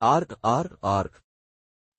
RRR،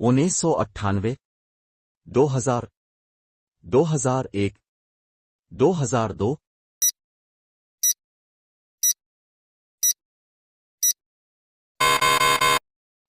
1998، 2000، 2001، 2002۔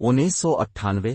1998۔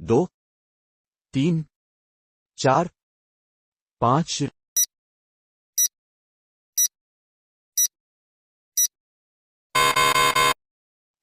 2، 3، 4، 5۔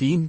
3۔